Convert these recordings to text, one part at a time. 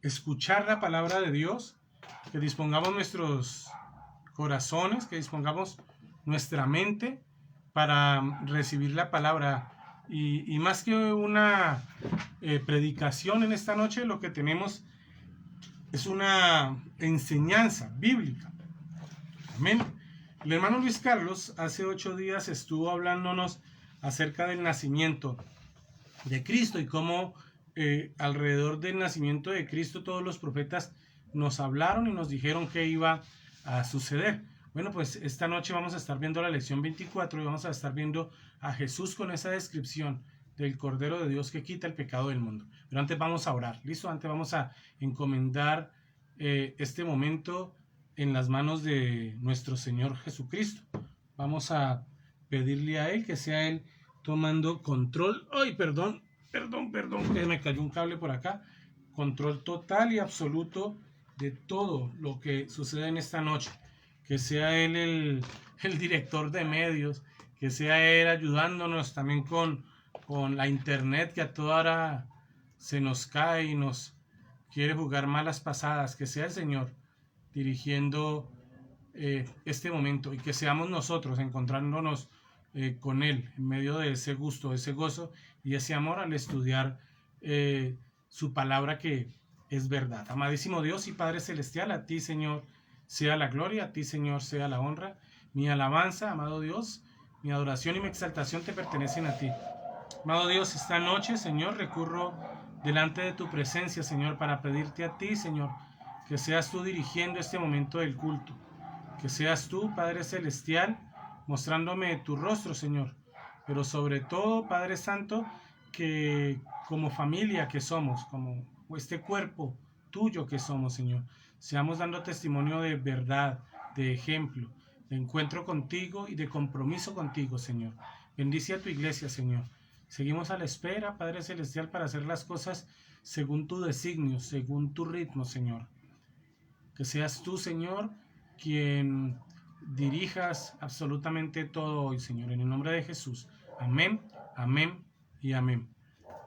escuchar la palabra de Dios, que dispongamos nuestros corazones, que dispongamos nuestra mente para recibir la palabra. Y más que una predicación en esta noche, lo que tenemos es una enseñanza bíblica. Amén. El hermano Luis Carlos hace 8 días estuvo hablándonos acerca del nacimiento de Cristo y cómo alrededor del nacimiento de Cristo todos los profetas nos hablaron y nos dijeron que iba a suceder. Bueno, pues esta noche vamos a estar viendo la lección 24 y vamos a estar viendo a Jesús con esa descripción del Cordero de Dios que quita el pecado del mundo. Pero antes vamos a orar, ¿listo? Antes vamos a encomendar este momento en las manos de nuestro Señor Jesucristo. Vamos a pedirle a Él que sea Él tomando control. ¡Ay, perdón! Que me cayó un cable por acá. Control total y absoluto de todo lo que sucede en esta noche. Que sea Él el director de medios, que sea Él ayudándonos también con la internet que a toda hora se nos cae y nos quiere jugar malas pasadas. Que sea el Señor dirigiendo este momento y que seamos nosotros encontrándonos con Él en medio de ese gusto, ese gozo y ese amor al estudiar su palabra que es verdad. Amadísimo Dios y Padre Celestial, a ti, Señor, sea la gloria, a ti, Señor, sea la honra. Mi alabanza, amado Dios, mi adoración y mi exaltación te pertenecen a ti. Amado Dios, esta noche, Señor, recurro delante de tu presencia, Señor, para pedirte a ti, Señor, que seas tú dirigiendo este momento del culto. Que seas tú, Padre Celestial, mostrándome tu rostro, Señor. Pero sobre todo, Padre Santo, que como familia que somos, como este cuerpo tuyo que somos, Señor, seamos dando testimonio de verdad, de ejemplo, de encuentro contigo y de compromiso contigo, Señor. Bendice a tu iglesia, Señor. Seguimos a la espera, Padre Celestial, para hacer las cosas según tu designio, según tu ritmo, Señor. Que seas tú, Señor, quien dirijas absolutamente todo hoy, Señor, en el nombre de Jesús. Amén, amén y amén.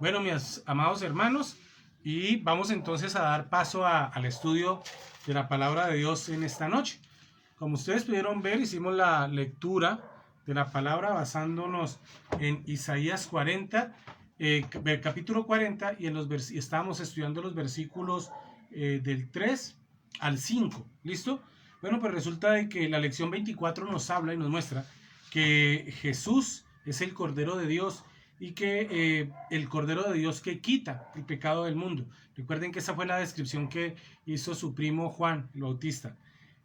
Bueno, mis amados hermanos, y vamos entonces a dar paso al estudio de la palabra de Dios en esta noche. Como ustedes pudieron ver, hicimos la lectura de la palabra basándonos en Isaías 40, capítulo 40, y estábamos estudiando los versículos del 3 al 5, ¿listo? Bueno, pues resulta de que la lección 24 nos habla y nos muestra que Jesús es el Cordero de Dios y que el Cordero de Dios que quita el pecado del mundo. Recuerden que esa fue la descripción que hizo su primo Juan el Bautista.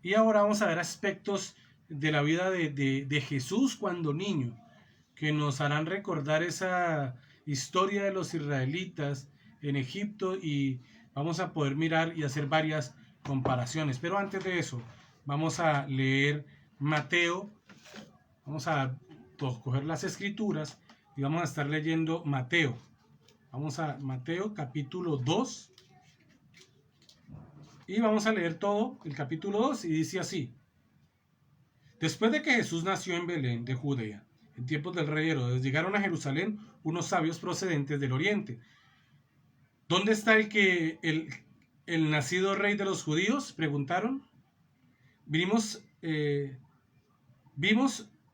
Y ahora vamos a ver aspectos de la vida de Jesús cuando niño, que nos harán recordar esa historia de los israelitas en Egipto y vamos a poder mirar y hacer varias comparaciones. Pero antes de eso, vamos a leer Mateo, vamos a coger las escrituras y vamos a estar leyendo Mateo. Vamos a Mateo capítulo 2 y vamos a leer todo el capítulo 2 y dice así. Después de que Jesús nació en Belén de Judea, en tiempos del rey Herodes, llegaron a Jerusalén unos sabios procedentes del oriente. ¿Dónde está el nacido rey de los judíos?, preguntaron. Vimos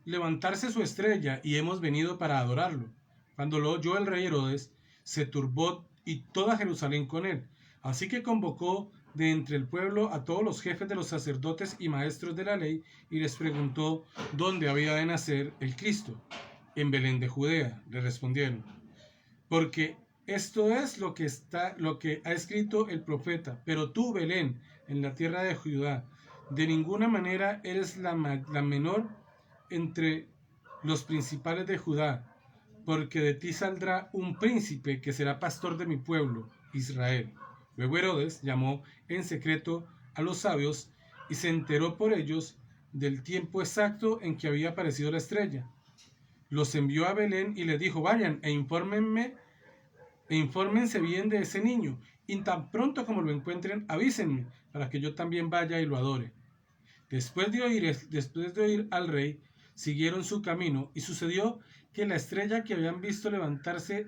levantarse su estrella y hemos venido para adorarlo. Cuando lo oyó el rey Herodes, se turbó y toda Jerusalén con él. Así que convocó de entre el pueblo a todos los jefes de los sacerdotes y maestros de la ley y les preguntó dónde había de nacer el Cristo. En Belén de Judea, le respondieron. Porque esto es lo que ha escrito el profeta. Pero tú, Belén, en la tierra de Judá, de ninguna manera eres la menor entre los principales de Judá, porque de ti saldrá un príncipe que será pastor de mi pueblo, Israel. Luego Herodes llamó en secreto a los sabios y se enteró por ellos del tiempo exacto en que había aparecido la estrella. Los envió a Belén y les dijo, vayan e infórmense bien de ese niño, y tan pronto como lo encuentren, avísenme, para que yo también vaya y lo adore. Después de oír al rey, siguieron su camino, y sucedió que la estrella que habían visto levantarse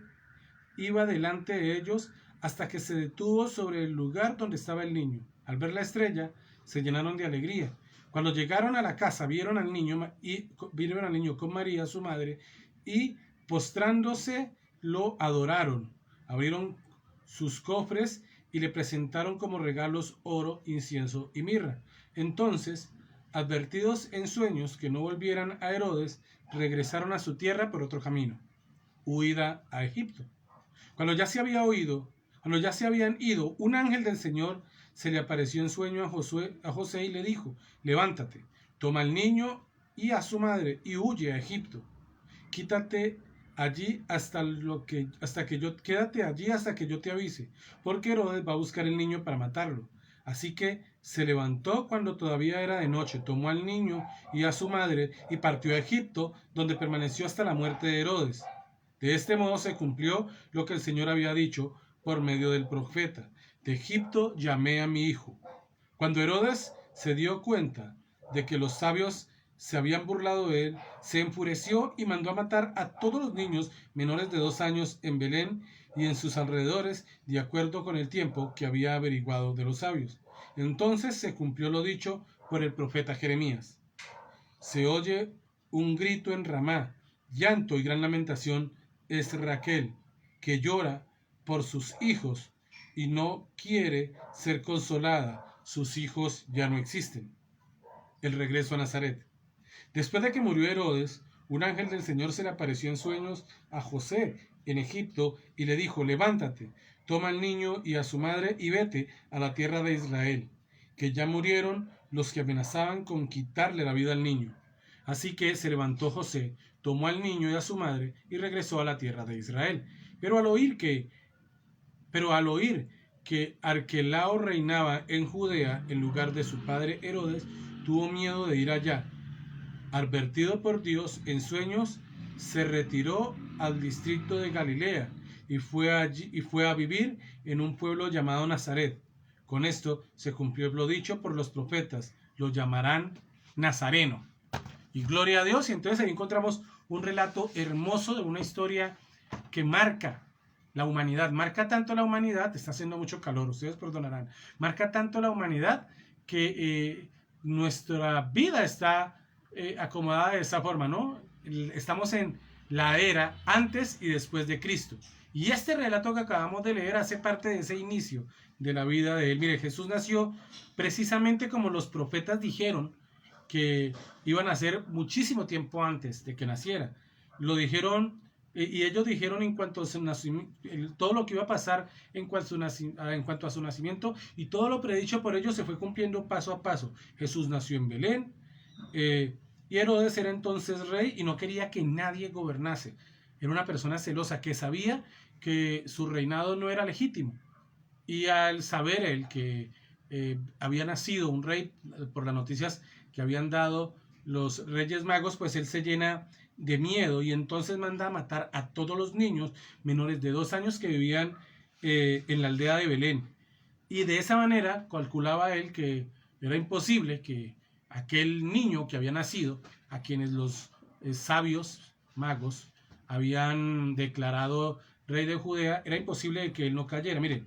iba delante de ellos hasta que se detuvo sobre el lugar donde estaba el niño. Al ver la estrella, se llenaron de alegría. Cuando llegaron a la casa, vieron al niño con María, su madre, y postrándose lo adoraron. Abrieron sus cofres y le presentaron como regalos oro, incienso y mirra. Entonces, advertidos en sueños que no volvieran a Herodes, regresaron a su tierra por otro camino, huida a Egipto. Cuando ya se habían ido, un ángel del Señor se le apareció en sueño a José y le dijo: levántate, toma al niño y a su madre y huye a Egipto. Quédate allí hasta que yo te avise, porque Herodes va a buscar el niño para matarlo. Así que se levantó cuando todavía era de noche, tomó al niño y a su madre y partió a Egipto, donde permaneció hasta la muerte de Herodes. De este modo se cumplió lo que el Señor había dicho por medio del profeta: de Egipto llamé a mi hijo. Cuando Herodes se dio cuenta de que los sabios se habían burlado de él, se enfureció y mandó a matar a todos los niños menores de 2 años en Belén y en sus alrededores, de acuerdo con el tiempo que había averiguado de los sabios. Entonces se cumplió lo dicho por el profeta Jeremías: se oye un grito en Ramá, llanto y gran lamentación es Raquel, que llora por sus hijos y no quiere ser consolada, sus hijos ya no existen. El regreso a Nazaret. Después de que murió Herodes, un ángel del Señor se le apareció en sueños a José en Egipto y le dijo: levántate, toma al niño y a su madre y vete a la tierra de Israel, que ya murieron los que amenazaban con quitarle la vida al niño. Así que se levantó José, tomó al niño y a su madre y regresó a la tierra de Israel. Pero al oír que Arquelao reinaba en Judea en lugar de su padre Herodes, tuvo miedo de ir allá. Advertido por Dios en sueños, se retiró al distrito de Galilea y fue a vivir en un pueblo llamado Nazaret. Con esto se cumplió lo dicho por los profetas: lo llamarán Nazareno. Y gloria a Dios. Y entonces ahí encontramos un relato hermoso de una historia que marca la humanidad. Marca tanto la humanidad, está haciendo mucho calor, ustedes perdonarán, marca tanto la humanidad que nuestra vida está acomodada de esa forma, ¿no? Estamos en la era antes y después de Cristo. Y este relato que acabamos de leer hace parte de ese inicio de la vida de él. Mire, Jesús nació precisamente como los profetas dijeron que iban a ser muchísimo tiempo antes de que naciera. Lo dijeron, y ellos dijeron en cuanto a su nacimiento, todo lo que iba a pasar en cuanto a su nacimiento, y todo lo predicho por ellos se fue cumpliendo paso a paso. Jesús nació en Belén, y Herodes era entonces rey y no quería que nadie gobernase. Era una persona celosa que sabía que su reinado no era legítimo. Y al saber él que había nacido un rey por las noticias que habían dado los Reyes Magos, pues él se llena de miedo y entonces manda a matar a todos los niños menores de 2 años que vivían en la aldea de Belén. Y de esa manera calculaba él que era imposible que aquel niño que había nacido, a quienes los sabios magos habían declarado rey de Judea, era imposible que él no cayera. Miren,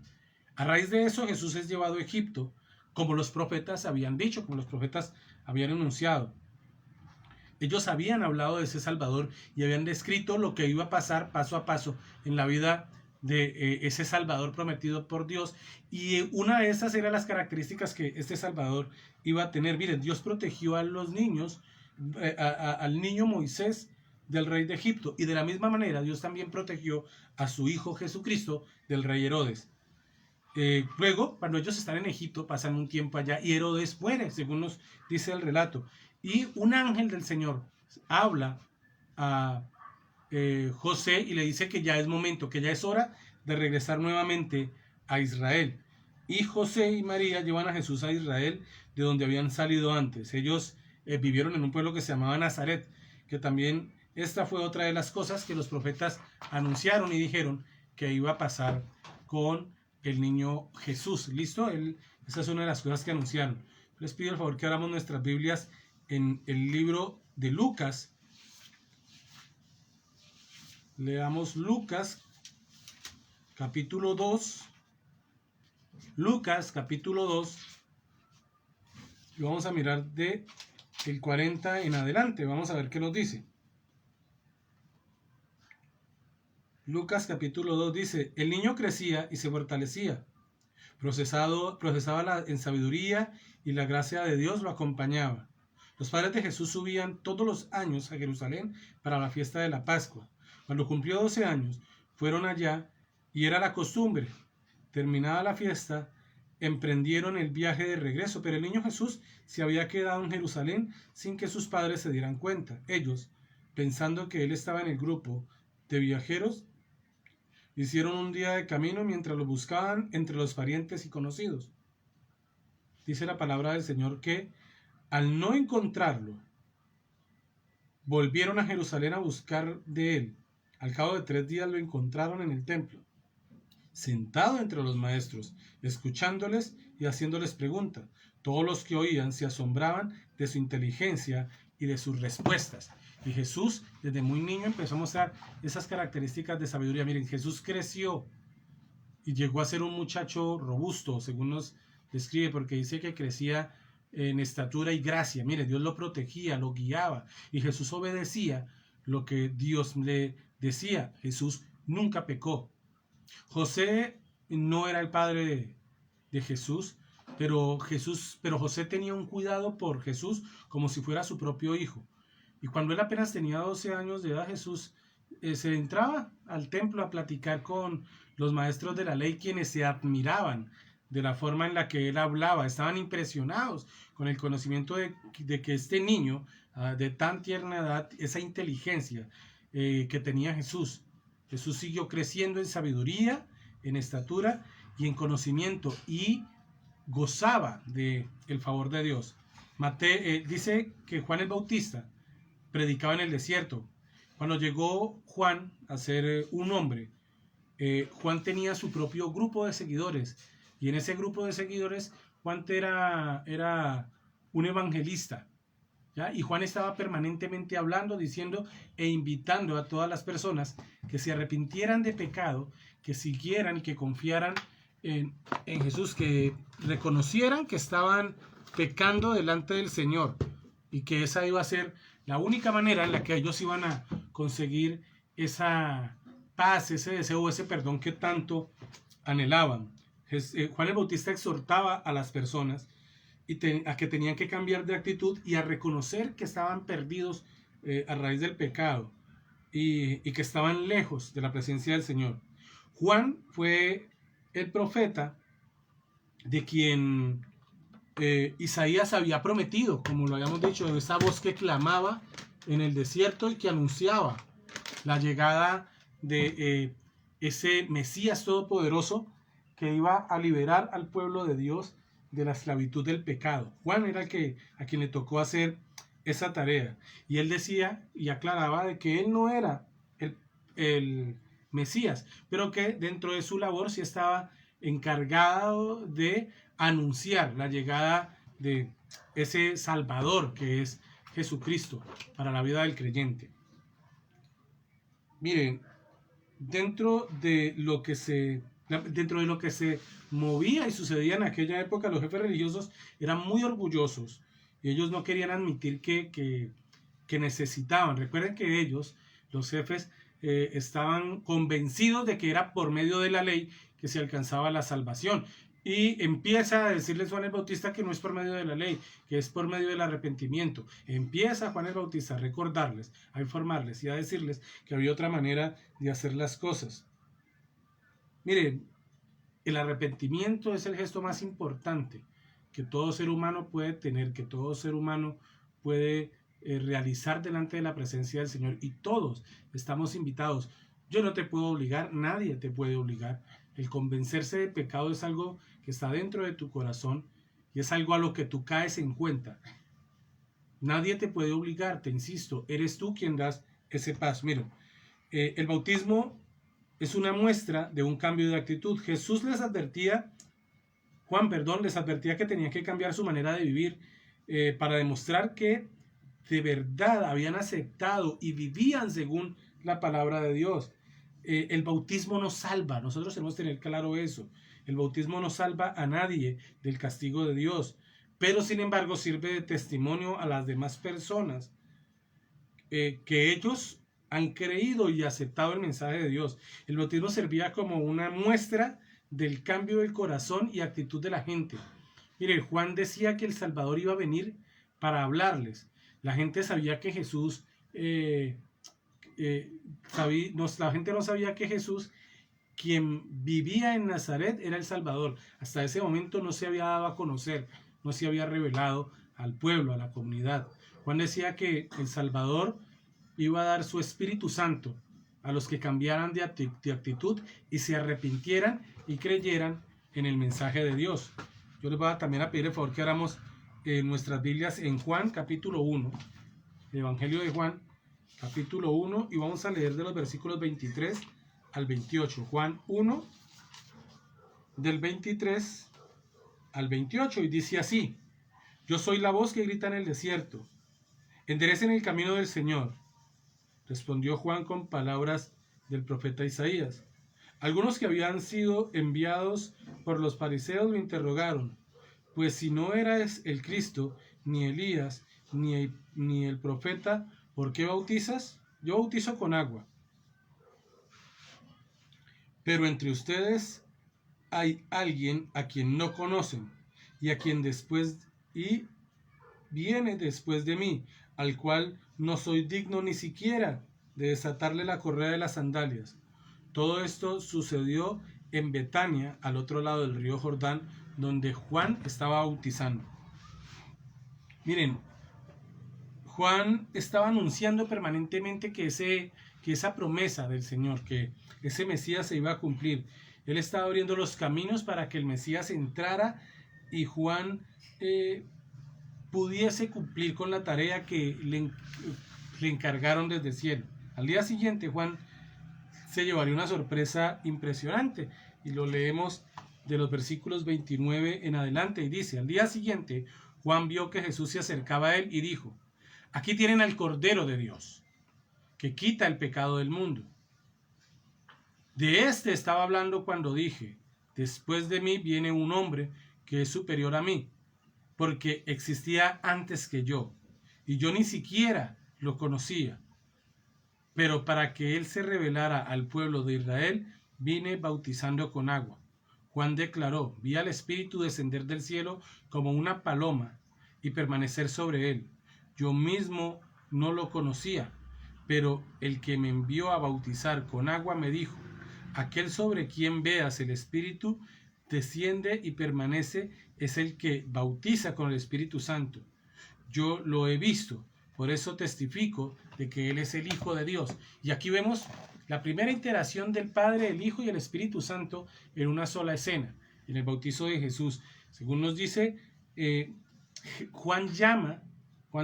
a raíz de eso Jesús es llevado a Egipto, como los profetas habían dicho, como los profetas habían anunciado. Ellos habían hablado de ese Salvador y habían descrito lo que iba a pasar paso a paso en la vida de ese Salvador prometido por Dios. Y una de esas eran las características que este Salvador iba a tener. Miren, Dios protegió a los niños, al niño Moisés del rey de Egipto. Y de la misma manera Dios también protegió a su hijo Jesucristo del rey Herodes. Luego, cuando ellos están en Egipto, pasan un tiempo allá y Herodes muere, según nos dice el relato. Y un ángel del Señor habla a José y le dice que ya es momento, que ya es hora de regresar nuevamente a Israel. Y José y María llevan a Jesús a Israel, de donde habían salido antes. Ellos vivieron en un pueblo que se llamaba Nazaret, que también esta fue otra de las cosas que los profetas anunciaron y dijeron que iba a pasar con el niño Jesús. ¿Listo? Esa es una de las cosas que anunciaron. Les pido el favor que abramos nuestras Biblias en el libro de Lucas. Leamos Lucas, capítulo 2. Lucas capítulo 2, y vamos a mirar de el 40 en adelante. Vamos a ver qué nos dice. Lucas capítulo 2 dice: el niño crecía y se fortalecía, procesaba en sabiduría, y la gracia de Dios lo acompañaba. Los padres de Jesús subían todos los años a Jerusalén para la fiesta de la Pascua. Cuando cumplió 12 años, fueron allá, y era la costumbre. Terminada la fiesta, emprendieron el viaje de regreso, pero el niño Jesús se había quedado en Jerusalén sin que sus padres se dieran cuenta. Ellos, pensando que él estaba en el grupo de viajeros, hicieron un día de camino mientras lo buscaban entre los parientes y conocidos. Dice la palabra del Señor que, al no encontrarlo, volvieron a Jerusalén a buscar de él. Al cabo de 3 días lo encontraron en el templo, sentado entre los maestros, escuchándoles y haciéndoles preguntas. Todos los que oían se asombraban de su inteligencia y de sus respuestas. Y Jesús, desde muy niño, empezó a mostrar esas características de sabiduría. Miren, Jesús creció y llegó a ser un muchacho robusto, según nos describe, porque dice que crecía en estatura y gracia. Mire, Dios lo protegía, lo guiaba, y Jesús obedecía lo que Dios le decía. Jesús nunca pecó. José no era el padre de Jesús, pero José tenía un cuidado por Jesús como si fuera su propio hijo. Y cuando él apenas tenía 12 años de edad, Jesús se entraba al templo a platicar con los maestros de la ley, quienes se admiraban de la forma en la que él hablaba. Estaban impresionados con el conocimiento de que este niño, de tan tierna edad, esa inteligencia que tenía Jesús. Jesús siguió creciendo en sabiduría, en estatura y en conocimiento, y gozaba del favor de Dios. Dice que Juan el Bautista predicaba en el desierto. Cuando llegó Juan a ser un hombre, Juan tenía su propio grupo de seguidores, y en ese grupo de seguidores Juan era un evangelista, ¿ya? Y Juan estaba permanentemente hablando, diciendo e invitando a todas las personas que se arrepintieran de pecado, que siguieran y que confiaran en Jesús, que reconocieran que estaban pecando delante del Señor, y que esa iba a ser la única manera en la que ellos iban a conseguir esa paz, ese deseo, ese perdón que tanto anhelaban. Juan el Bautista exhortaba a las personas a que tenían que cambiar de actitud y a reconocer que estaban perdidos a raíz del pecado, y que estaban lejos de la presencia del Señor. Juan fue el profeta de quien Isaías había prometido, como lo habíamos dicho, esa voz que clamaba en el desierto y que anunciaba la llegada de ese Mesías todopoderoso que iba a liberar al pueblo de Dios de la esclavitud del pecado. Juan era a quien le tocó hacer esa tarea, y él decía y aclaraba de que él no era el Mesías, pero que dentro de su labor sí estaba encargado de anunciar la llegada de ese Salvador que es Jesucristo para la vida del creyente. Miren, dentro de lo que se movía y sucedía en aquella época, los jefes religiosos eran muy orgullosos y ellos no querían admitir que necesitaban. Recuerden que ellos, los jefes, estaban convencidos de que era por medio de la ley que se alcanzaba la salvación. Y empieza a decirles Juan el Bautista que no es por medio de la ley, que es por medio del arrepentimiento. Empieza Juan el Bautista a recordarles, a informarles y a decirles que había otra manera de hacer las cosas. Miren, el arrepentimiento es el gesto más importante que todo ser humano puede tener, que todo ser humano puede realizar delante de la presencia del Señor, y todos estamos invitados. Yo no te puedo obligar, nadie te puede obligar. El convencerse de pecado es algo que está dentro de tu corazón y es algo a lo que tú caes en cuenta. Nadie te puede obligar, te insisto, eres tú quien das ese paso. Mira, el bautismo es una muestra de un cambio de actitud. Juan les advertía que tenían que cambiar su manera de vivir para demostrar que de verdad habían aceptado y vivían según la palabra de Dios. El bautismo nos salva, nosotros tenemos que tener claro eso. El bautismo no salva a nadie del castigo de Dios, pero sin embargo sirve de testimonio a las demás personas que ellos han creído y aceptado el mensaje de Dios. El bautismo servía como una muestra del cambio del corazón y actitud de la gente. Mire, Juan decía que el Salvador iba a venir para hablarles. La gente sabía que Jesús, la gente no sabía que Jesús, quien vivía en Nazaret, era el Salvador. Hasta ese momento no se había dado a conocer, no se había revelado al pueblo, a la comunidad. Juan decía que el Salvador iba a dar su Espíritu Santo a los que cambiaran de actitud y se arrepintieran y creyeran en el mensaje de Dios. Yo les voy a también a pedir el favor que hagamos nuestras Biblias en Juan capítulo 1, el Evangelio de Juan capítulo 1, y vamos a leer de los versículos 23 al 28. Juan 1, del 23 al 28, y dice así: Yo soy la voz que grita en el desierto, enderecen el camino del Señor. Respondió Juan con palabras del profeta Isaías. Algunos que habían sido enviados por los fariseos lo interrogaron: pues si no eras el Cristo, ni Elías, ni el profeta, ¿por qué bautizas? Yo bautizo con agua. Pero entre ustedes hay alguien a quien no conocen, y viene después de mí, al cual no soy digno ni siquiera de desatarle la correa de las sandalias. Todo esto sucedió en Betania, al otro lado del río Jordán, donde Juan estaba bautizando. Miren, Juan estaba anunciando permanentemente que esa promesa del Señor, que ese Mesías se iba a cumplir. Él estaba abriendo los caminos para que el Mesías entrara y Juan pudiese cumplir con la tarea que le encargaron desde el cielo. Al día siguiente Juan se llevaría una sorpresa impresionante, y lo leemos de los versículos 29 en adelante, y dice: al día siguiente Juan vio que Jesús se acercaba a él y dijo: aquí tienen al Cordero de Dios, que quita el pecado del mundo. De este estaba hablando cuando dije: después de mí viene un hombre que es superior a mí, porque existía antes que yo, y yo ni siquiera lo conocía. Pero para que él se revelara al pueblo de Israel, vine bautizando con agua. Juan declaró: vi al Espíritu descender del cielo como una paloma y permanecer sobre él. Yo mismo no lo conocía, pero el que me envió a bautizar con agua me dijo: aquel sobre quien veas el Espíritu desciende y permanece es el que bautiza con el Espíritu Santo. Yo lo he visto, por eso testifico de que Él es el Hijo de Dios. Y aquí vemos la primera interacción del Padre, el Hijo y el Espíritu Santo en una sola escena, en el bautizo de Jesús. Según nos dice, Juan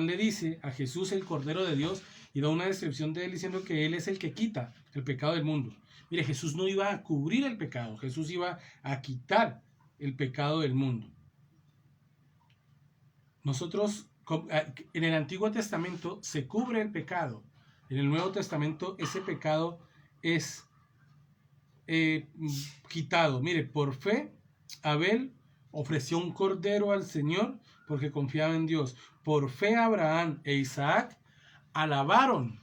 le dice a Jesús el Cordero de Dios, y da una descripción de Él diciendo que Él es el que quita el pecado del mundo. Mire, Jesús no iba a cubrir el pecado, Jesús iba a quitar el pecado del mundo. Nosotros, en el Antiguo Testamento se cubre el pecado. En el Nuevo Testamento ese pecado es quitado. Mire, por fe, Abel ofreció un cordero al Señor porque confiaba en Dios. Por fe, Abraham e Isaac alabaron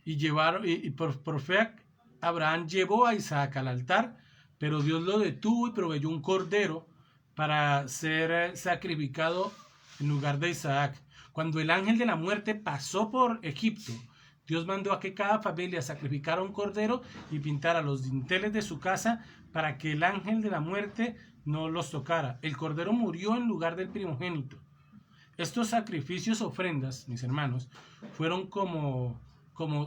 y por fe Abraham llevó a Isaac al altar, pero Dios lo detuvo y proveyó un cordero para ser sacrificado en lugar de Isaac. Cuando el ángel de la muerte pasó por Egipto, Dios mandó a que cada familia sacrificara un cordero y pintara los dinteles de su casa para que el ángel de la muerte no los tocara. El cordero murió en lugar del primogénito. Estos sacrificios, ofrendas, mis hermanos, fueron como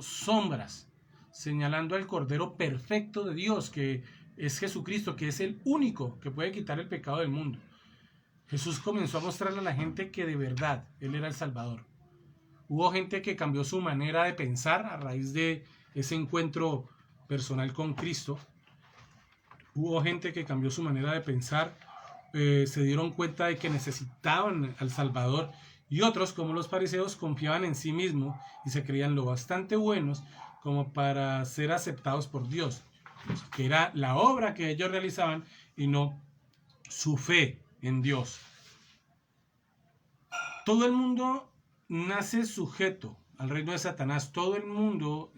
sombras, señalando al Cordero perfecto de Dios, que es Jesucristo, que es el único que puede quitar el pecado del mundo. Jesús comenzó a mostrarle a la gente que de verdad Él era el Salvador. Hubo gente que cambió su manera de pensar a raíz de ese encuentro personal con Cristo. Hubo gente que cambió su manera de pensar, se dieron cuenta de que necesitaban al Salvador, y otros, como los fariseos, confiaban en sí mismos y se creían lo bastante buenos como para ser aceptados por Dios. que era la obra que ellos realizaban y no su fe en Dios. Todo el mundo nace sujeto al reino de Satanás. Todo el mundo,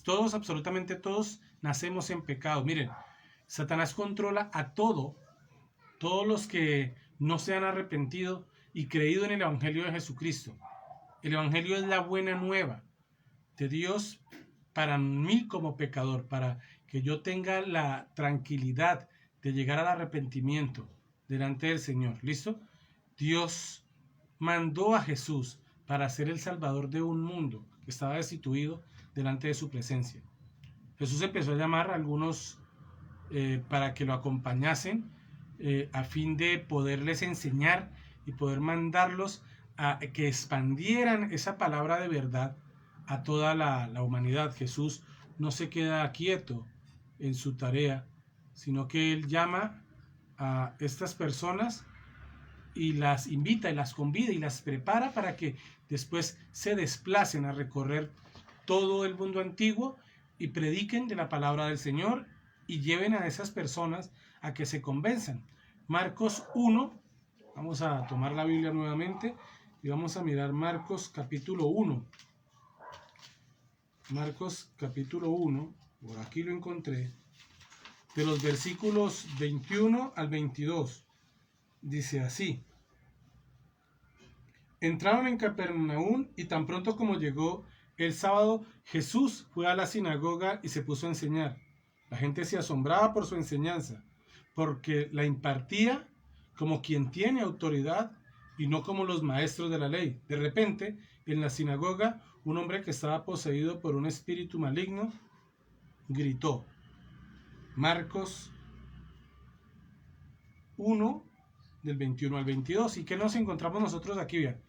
todos, absolutamente todos, nacemos en pecado. Miren, Satanás controla a todos los que no se han arrepentido y creído en el Evangelio de Jesucristo. El Evangelio es la buena nueva de Dios para mí como pecador, para que yo tenga la tranquilidad de llegar al arrepentimiento delante del Señor. ¿Listo? Dios mandó a Jesús para ser el salvador de un mundo que estaba destituido delante de su presencia. Jesús empezó a llamar a algunos para que lo acompañasen a fin de poderles enseñar y poder mandarlos a que expandieran esa palabra de verdad a toda la humanidad. Jesús no se queda quieto en su tarea, sino que Él llama a estas personas y las invita y las convida y las prepara para que después se desplacen a recorrer todo el mundo antiguo y prediquen de la palabra del Señor y lleven a esas personas a que se convenzan. Marcos 1, vamos a tomar la Biblia nuevamente y vamos a mirar Marcos capítulo 1. Marcos capítulo 1, por aquí lo encontré, de los versículos 21 al 22. Dice así: entraron en Capernaum y tan pronto como llegó el sábado, Jesús fue a la sinagoga y se puso a enseñar. La gente se asombraba por su enseñanza, porque la impartía como quien tiene autoridad y no como los maestros de la ley. De repente, en la sinagoga, un hombre que estaba poseído por un espíritu maligno gritó. Marcos 1, del 21 al 22. ¿Y qué nos encontramos nosotros aquí? Vean.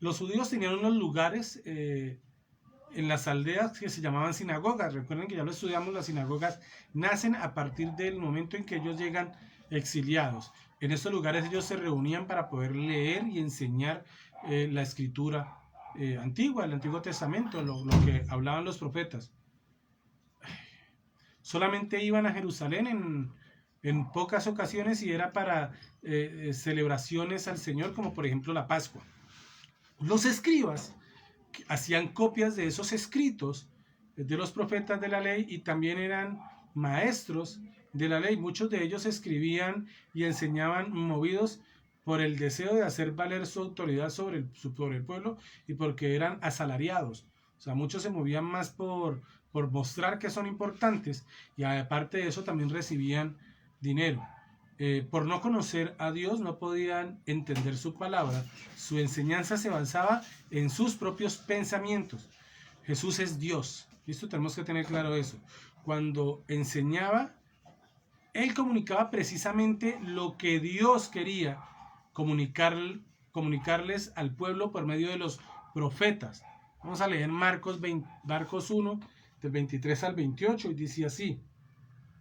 Los judíos tenían unos lugares en las aldeas que se llamaban sinagogas. Recuerden que ya lo estudiamos, las sinagogas nacen a partir del momento en que ellos llegan exiliados. En estos lugares ellos se reunían para poder leer y enseñar la escritura antigua, el Antiguo Testamento, lo que hablaban los profetas. Solamente iban a Jerusalén en pocas ocasiones y era para celebraciones al Señor, como por ejemplo la Pascua. Los escribas hacían copias de esos escritos de los profetas de la ley y también eran maestros de la ley. Muchos de ellos escribían y enseñaban movidos por el deseo de hacer valer su autoridad sobre el pueblo y porque eran asalariados. O sea, muchos se movían más por mostrar que son importantes y aparte de eso también recibían dinero. Por no conocer a Dios no podían entender su palabra. Su enseñanza se basaba en sus propios pensamientos. Jesús es Dios. Esto tenemos que tener claro eso. Cuando enseñaba, Él comunicaba precisamente lo que Dios quería comunicarles al pueblo por medio de los profetas. Vamos a leer Marcos 1, del 23 al 28, y dice así.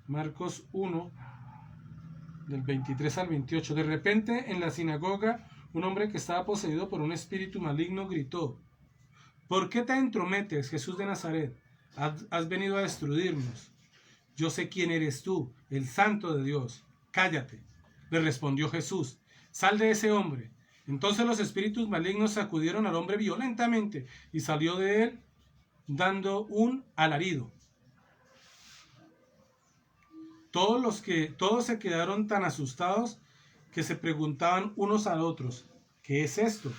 Marcos 1, del 23 al 28. De repente, en la sinagoga, un hombre que estaba poseído por un espíritu maligno gritó: ¿por qué te entrometes, Jesús de Nazaret? Has venido a destruirnos. Yo sé quién eres tú, el Santo de Dios. Cállate, le respondió Jesús. Sal de ese hombre. Entonces los espíritus malignos sacudieron al hombre violentamente y salió de él dando un alarido. Todos se quedaron tan asustados que se preguntaban unos a otros: ¿qué es esto?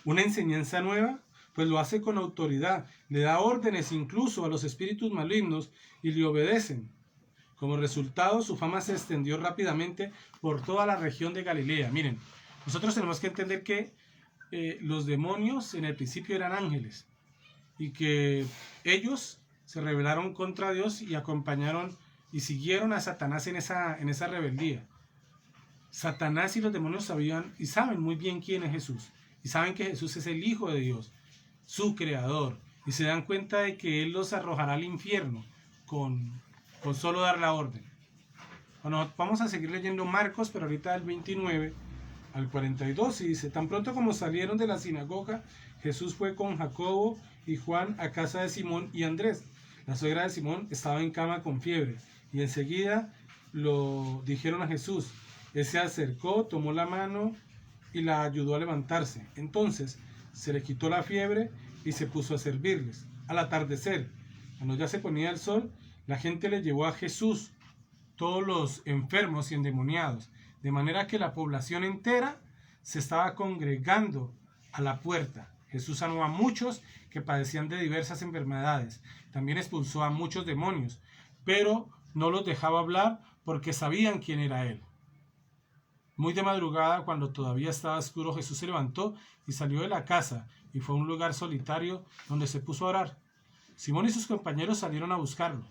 ¿Una enseñanza nueva? Pues lo hace con autoridad, le da órdenes incluso a los espíritus malignos y le obedecen. Como resultado, su fama se extendió rápidamente por toda la región de Galilea. Miren, nosotros tenemos que entender que los demonios en el principio eran ángeles y que ellos se rebelaron contra Dios y acompañaron y siguieron a Satanás en esa rebeldía. Satanás y los demonios sabían y saben muy bien quién es Jesús. Y saben que Jesús es el Hijo de Dios, su creador. Y se dan cuenta de que Él los arrojará al infierno con solo dar la orden. Bueno, vamos a seguir leyendo Marcos, pero ahorita del 29 al 42. Y dice: tan pronto como salieron de la sinagoga, Jesús fue con Jacobo y Juan a casa de Simón y Andrés. La suegra de Simón estaba en cama con fiebre Y enseguida lo dijeron a Jesús. Él se acercó, tomó la mano y la ayudó a levantarse. Entonces se le quitó la fiebre y se puso a servirles. Al atardecer, cuando ya se ponía el sol, la gente le llevó a Jesús todos los enfermos y endemoniados, de manera que la población entera se estaba congregando a la puerta. Jesús sanó a muchos que padecían de diversas enfermedades. También expulsó a muchos demonios, pero no los dejaba hablar porque sabían quién era Él. Muy de madrugada, cuando todavía estaba oscuro, Jesús se levantó y salió de la casa y fue a un lugar solitario donde se puso a orar. Simón y sus compañeros salieron a buscarlo.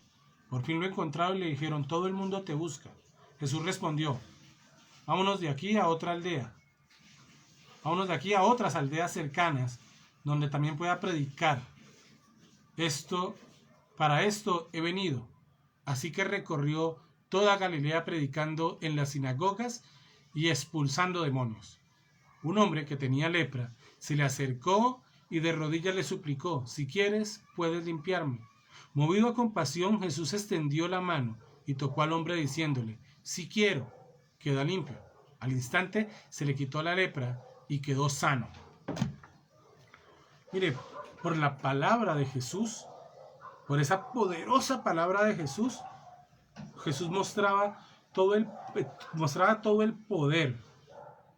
Por fin lo encontraron y le dijeron: todo el mundo te busca. Jesús respondió: vámonos de aquí a otra aldea. Vámonos de aquí a otras aldeas cercanas, donde también pueda predicar. Para esto he venido. Así que recorrió toda Galilea predicando en las sinagogas y expulsando demonios. Un hombre que tenía lepra se le acercó y de rodillas le suplicó: si quieres, puedes limpiarme. Movido a compasión, Jesús extendió la mano y tocó al hombre diciéndole: si quiero, queda limpio. Al instante se le quitó la lepra y quedó sano. Mire, por la palabra de Jesús, por esa poderosa palabra de Jesús, Jesús mostraba todo el poder,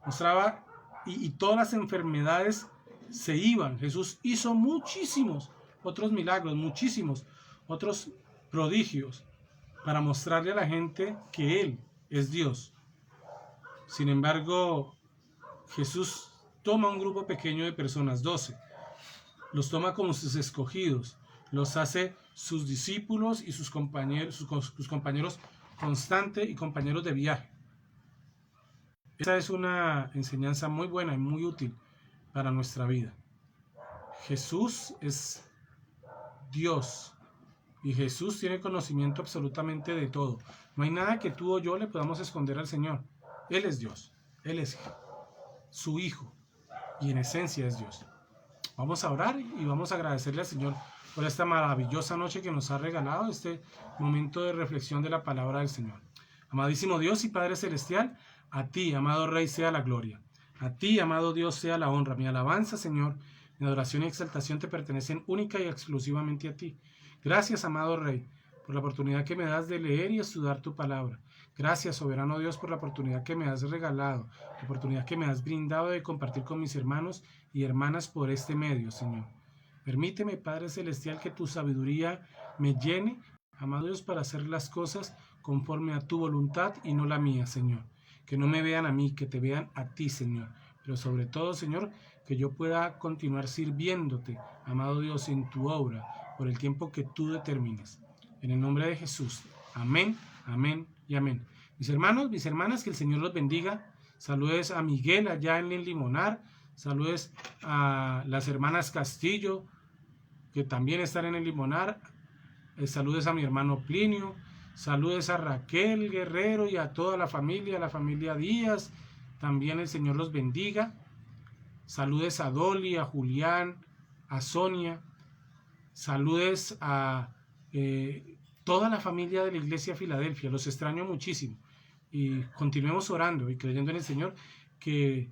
mostraba y todas las enfermedades se iban. Jesús hizo muchísimos otros milagros, muchísimos otros prodigios para mostrarle a la gente que Él es Dios. Sin embargo, Jesús toma un grupo pequeño de personas, 12, los toma como sus escogidos, los hace sus discípulos y sus compañeros constantes y compañeros de viaje. Esa es una enseñanza muy buena y muy útil para nuestra vida. Jesús es Dios y Jesús tiene conocimiento absolutamente de todo. No hay nada que tú o yo le podamos esconder al Señor. Él es Dios, Él es su Hijo y en esencia es Dios. Vamos a orar y vamos a agradecerle al Señor por esta maravillosa noche que nos ha regalado, este momento de reflexión de la palabra del Señor. Amadísimo Dios y Padre Celestial, a ti, amado Rey, sea la gloria. A ti, amado Dios, sea la honra. Mi alabanza, Señor, mi adoración y exaltación te pertenecen única y exclusivamente a ti. Gracias, amado Rey, por la oportunidad que me das de leer y estudiar tu palabra. Gracias, soberano Dios, por la oportunidad que me has regalado, la oportunidad que me has brindado de compartir con mis hermanos y hermanas por este medio, Señor. Permíteme, Padre Celestial, que tu sabiduría me llene, amado Dios, para hacer las cosas conforme a tu voluntad y no la mía, Señor. Que no me vean a mí, que te vean a ti, Señor. Pero sobre todo, Señor, que yo pueda continuar sirviéndote, amado Dios, en tu obra, por el tiempo que tú determines. En el nombre de Jesús. Amén, amén y amén. Mis hermanos, mis hermanas, que el Señor los bendiga. Saludes a Miguel allá en el Limonar. Saludes a las hermanas Castillo, que también están en el Limonar. Saludes a mi hermano Plinio. Saludes a Raquel Guerrero y a toda la familia Díaz. También el Señor los bendiga. Saludes a Dolly, a Julián, a Sonia. Saludes a toda la familia de la Iglesia Filadelfia. Los extraño muchísimo. Y continuemos orando y creyendo en el Señor que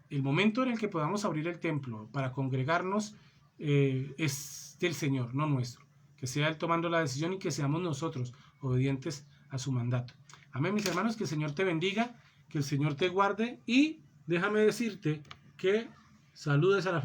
el momento en el que podamos abrir el templo para congregarnos es del Señor, no nuestro. Que sea Él tomando la decisión y que seamos nosotros obedientes a su mandato. Amén, mis hermanos, que el Señor te bendiga, que el Señor te guarde y déjame decirte que saludes a la